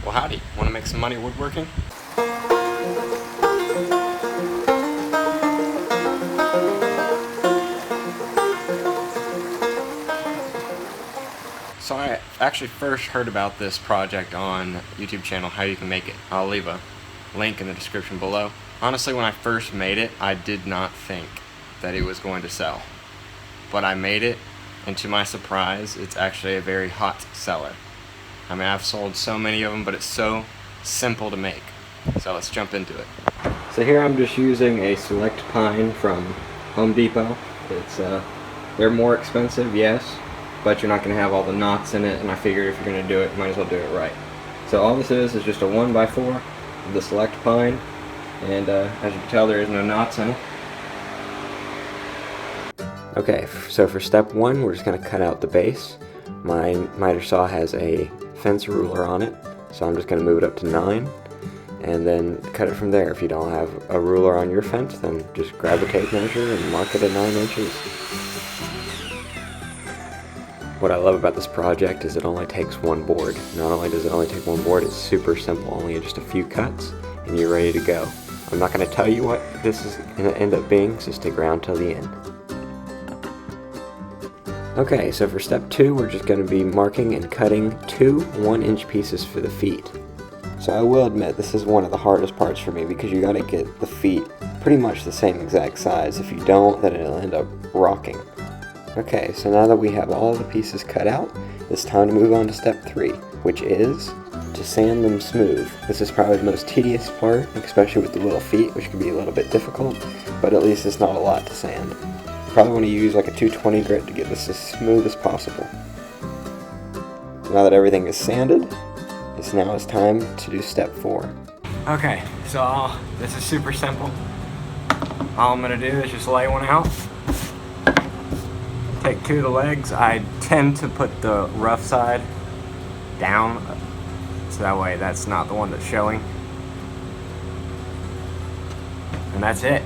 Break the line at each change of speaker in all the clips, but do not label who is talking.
Well, howdy. Want to make some money woodworking? So I actually first heard about this project on YouTube channel, How You Can Make It. I'll leave a link in the description below. Honestly, when I first made it, I did not think that it was going to sell. But I made it, and to my surprise, it's actually a very hot seller. I mean, I've sold so many of them, but it's so simple to make. So let's jump into it. So here I'm just using a Select Pine from Home Depot. They're more expensive, yes, but you're not going to have all the knots in it, and I figured if you're going to do it, you might as well do it right. So all this is just a 1x4 of the Select Pine, and as you can tell, there is no knots in it. Okay, so for step one, we're just going to cut out the base. My miter saw has a fence ruler on it, so I'm just going to move it up to 9 and then cut it from there. If you don't have a ruler on your fence, then just grab a tape measure and mark it at 9 inches. What I love about this project is it only takes one board. Not only does it only take one board, it's super simple, only just a few cuts and you're ready to go. I'm not going to tell you what this is going to end up being, so stick around till the end. Okay, so for step 2, we're just going to be marking and cutting 2 1-inch pieces for the feet. So I will admit this is one of the hardest parts for me because you got to get the feet pretty much the same exact size. If you don't, then it'll end up rocking. Okay, so now that we have all the pieces cut out, it's time to move on to step 3, which is to sand them smooth. This is probably the most tedious part, especially with the little feet, which can be a little bit difficult, but at least it's not a lot to sand. Probably want to use like a 220 grit to get this as smooth as possible. Now that everything is sanded, now it's time to do step 4. Okay, so this is super simple. All I'm going to do is just lay one out. Take 2 of the legs. I tend to put the rough side down, so that way that's not the one that's showing. And that's it.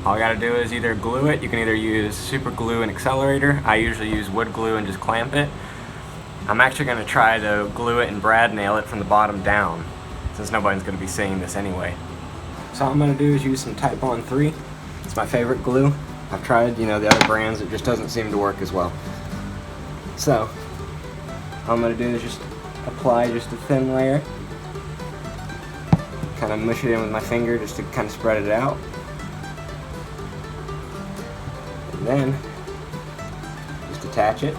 All I gotta do is either glue it. You can either use super glue and accelerator. I usually use wood glue and just clamp it. I'm actually gonna try to glue it and brad nail it from the bottom down, since nobody's gonna be seeing this anyway. So all I'm gonna do is use some Type On 3. It's my favorite glue. I've tried, the other brands, it just doesn't seem to work as well. So, all I'm gonna do is just apply just a thin layer. Kind of mush it in with my finger just to kind of spread it out. And then just attach it,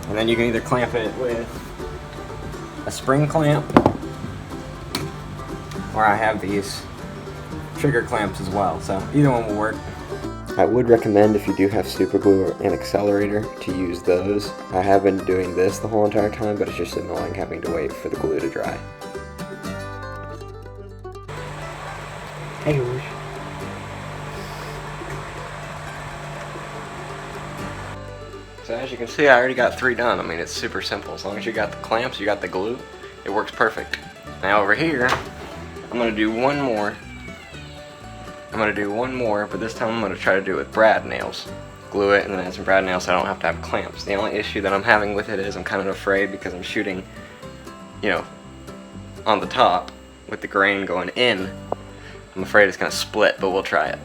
and then you can either clamp it with a spring clamp, or I have these trigger clamps as well, so either one will work. I would recommend, if you do have super glue and accelerator, to use those. I have been doing this the whole entire time, but it's just annoying having to wait for the glue to dry. Hey, Rouge. So as you can see, I already got 3 done. I mean, it's super simple. As long as you got the clamps, you got the glue, it works perfect. Now over here, I'm going to do one more. But this time I'm going to try to do it with brad nails. Glue it and then add some brad nails so I don't have to have clamps. The only issue that I'm having with it is I'm kind of afraid, because I'm shooting, on the top with the grain going in. I'm afraid it's going to split, but we'll try it.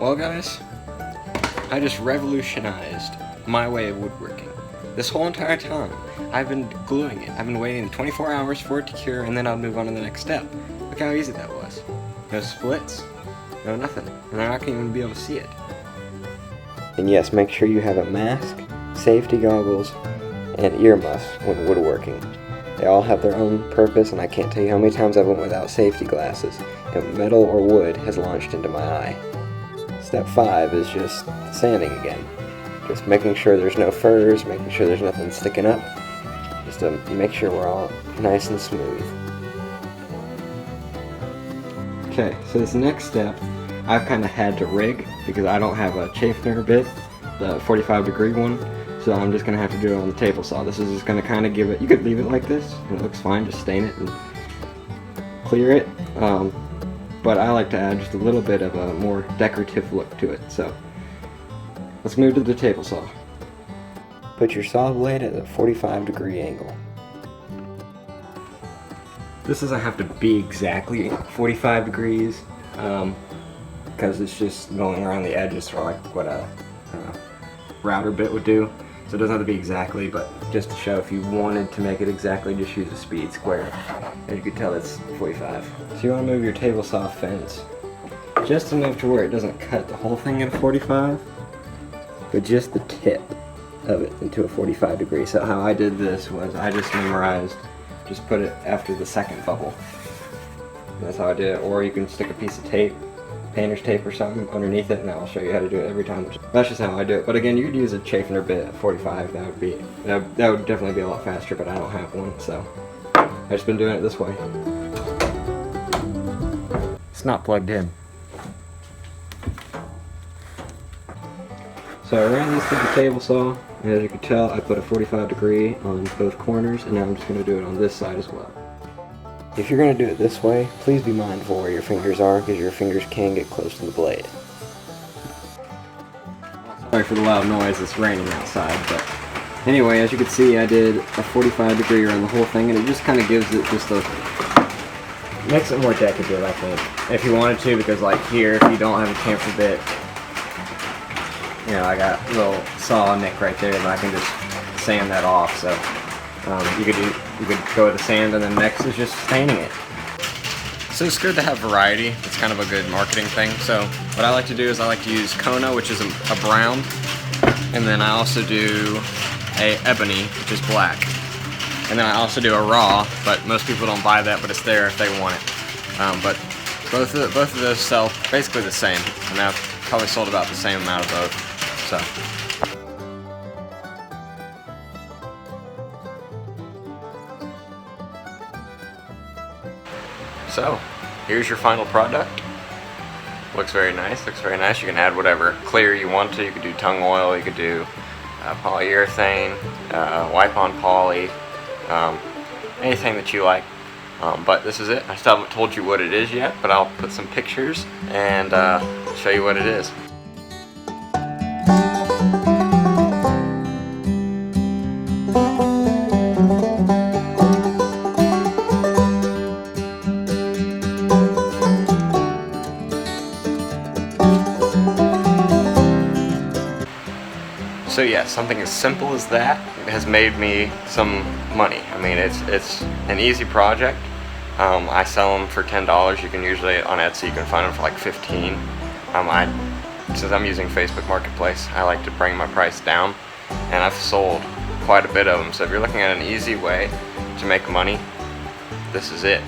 Well guys, I just revolutionized my way of woodworking. This whole entire time, I've been gluing it. I've been waiting 24 hours for it to cure, and then I'll move on to the next step. Look how easy that was. No splits, no nothing, and they're not going to even be able to see it. And yes, make sure you have a mask, safety goggles, and earmuffs when woodworking. They all have their own purpose, and I can't tell you how many times I went without safety glasses, and metal or wood has launched into my eye. Step 5 is just sanding again. Just making sure there's no furs, making sure there's nothing sticking up, just to make sure we're all nice and smooth. Okay, so this next step, I've kind of had to rig because I don't have a chafener bit, the 45-degree one, so I'm just going to have to do it on the table saw. This is just going to kind of give it, you could leave it like this, and it looks fine, just stain it and clear it, but I like to add just a little bit of a more decorative look to it, so let's move to the table saw. Put your saw blade at a 45-degree angle. This doesn't have to be exactly 45 degrees, because it's just going around the edges for like what a router bit would do. So it doesn't have to be exactly, but just to show if you wanted to make it exactly, just use a speed square. As you can tell, it's 45. So you want to move your table saw fence just enough to where it doesn't cut the whole thing at a 45, but just the tip of it into a 45 degree. So how I did this was I just memorized, just put it after the second bubble. That's how I did it. Or you can stick a piece of tape, painter's tape or something underneath it, and I'll show you how to do it every time. That's just how I do it. But again, you could use a chafener bit at 45. That would definitely be a lot faster, but I don't have one, so I've just been doing it this way. It's not plugged in. So I ran this through the table saw, and as you can tell, I put a 45 degree on both corners, and now I'm just going to do it on this side as well. If you're going to do it this way, please be mindful where your fingers are, because your fingers can get close to the blade. Sorry for the loud noise, it's raining outside, but anyway, as you can see, I did a 45 degree around the whole thing, and it just kind of gives it just a... makes it more decorative, I think, if you wanted to, because like here, if you don't have a chamfer bit, you know, I got a little saw nick right there that I can just sand that off, so you could go with the sand, and then next is just staining it. So it's good to have variety. It's kind of a good marketing thing. So what I like to do is I like to use Kona, which is a brown, and then I also do a ebony, which is black, and then I also do a raw, but most people don't buy that, but it's there if they want it. But both of those sell basically the same, and I've probably sold about the same amount of both. So here's your final product. Looks very nice, looks very nice. You can add whatever clear you want to. You could do tung oil, you could do polyurethane, wipe-on poly, anything that you like. But this is it. I still haven't told you what it is yet, but I'll put some pictures and show you what it is. So yeah, something as simple as that has made me some money. I mean, it's an easy project. I sell them for $10. You can usually, on Etsy, you can find them for like 15. Since I'm using Facebook Marketplace, I like to bring my price down, and I've sold quite a bit of them. So if you're looking at an easy way to make money, this is it.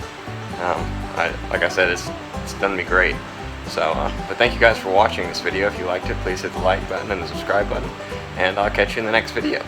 Like I said, it's done me great. So, but thank you guys for watching this video. If you liked it, please hit the like button and the subscribe button, and I'll catch you in the next video.